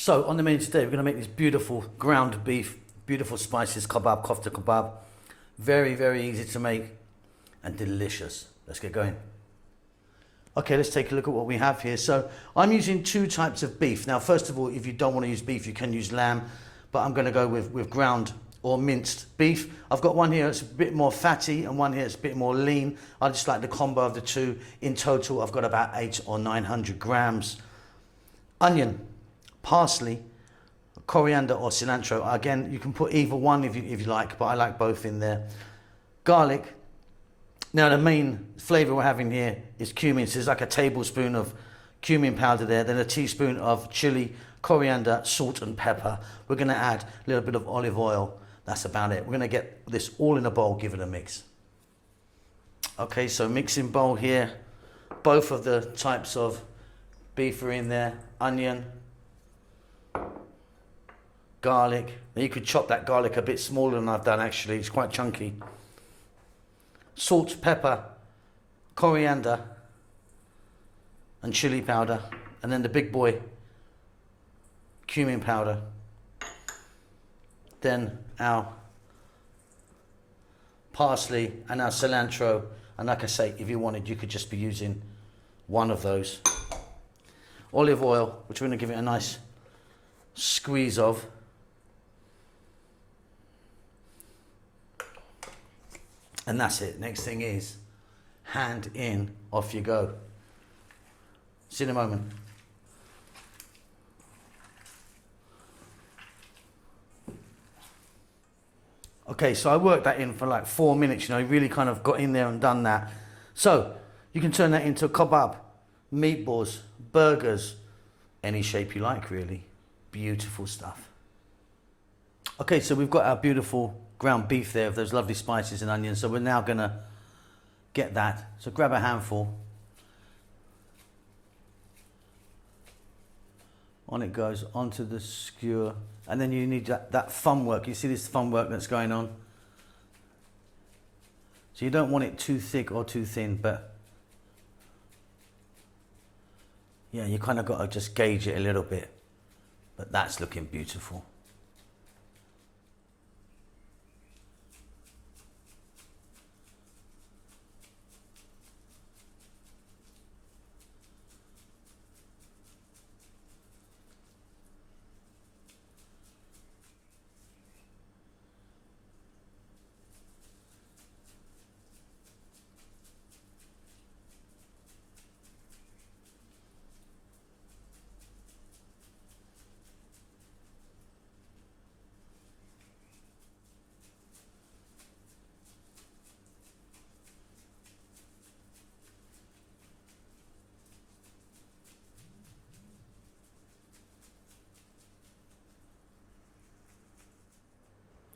So on the menu today, we're going to make this beautiful ground beef, beautiful spices kebab, kofta kebab. Very, very easy to make and delicious. Let's get going. Okay, let's take a look at what we have here. So I'm using two types of beef. Now, first of all, if you don't want to use beef, you can use lamb, but I'm going to go with ground or minced beef. I've got one here that's a bit more fatty and one here that's a bit more lean. I just like the combo of the two. In total, I've got about 800 or 900 grams. Onion, parsley, coriander or cilantro. Again, you can put either one if you like, but I like both in there. Garlic. Now the main flavor we're having here is cumin. So there's like a tablespoon of cumin powder there, then a teaspoon of chili, coriander, salt and pepper. We're gonna add a little bit of olive oil. That's about it. We're gonna get this all in a bowl, give it a mix. Okay, so mixing bowl here. Both of the types of beef are in there. Onion, garlic. Now you could chop that garlic a bit smaller than I've done actually. It's quite chunky. Salt, pepper, coriander and chili powder, and then the big boy, cumin powder. Then our parsley and our cilantro, and like I say, if you wanted, you could just be using one of those. Olive oil, which we're going to give it a nice squeeze of. And that's it. Next thing is hand in, off you go. See you in a moment. Okay, so I worked that in for like 4 minutes, you know, really kind of got in there and done that. So you can turn that into a kebab, meatballs, burgers, any shape you like really. Beautiful stuff. Okay, so we've got our beautiful ground beef there with those lovely spices and onions. So we're now gonna get that. So grab a handful. On it goes, onto the skewer. And then you need that thumb work. You see this thumb work that's going on? So you don't want it too thick or too thin, but yeah, you kind of got to just gauge it a little bit. But that's looking beautiful.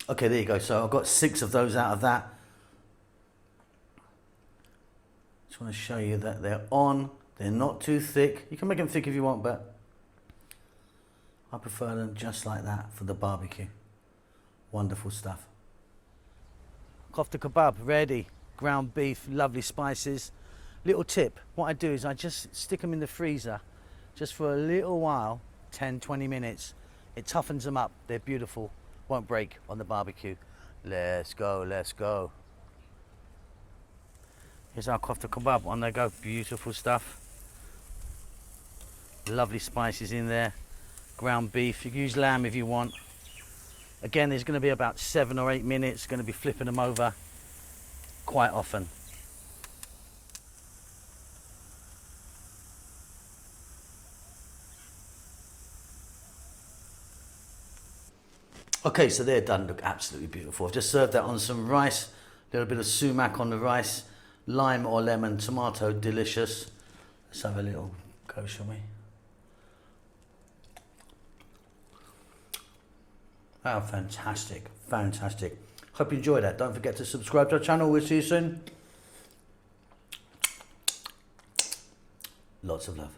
Okay, there you go. So I've got 6 of those out of that. Just want to show you that they're on. They're not too thick. You can make them thick if you want, but I prefer them just like that for the barbecue. Wonderful stuff. Kofta kebab ready. Ground beef, lovely spices. Little tip, what I do is I just stick them in the freezer just for a little while, 10, 20 minutes. It toughens them up. They're beautiful. Won't break on the barbecue. Let's go, let's go. Here's our kofta kebab. On they go. Beautiful stuff. Lovely spices in there. Ground beef. You can use lamb if you want. Again, there's going to be about 7 or 8 minutes. Going to be flipping them over quite often. Okay, so they're done. Look absolutely beautiful. I've just served that on some rice, a little bit of sumac on the rice, lime or lemon, tomato, delicious. Let's have a little go, shall we? Oh, fantastic, fantastic. Hope you enjoyed that. Don't forget to subscribe to our channel. We'll see you soon. Lots of love.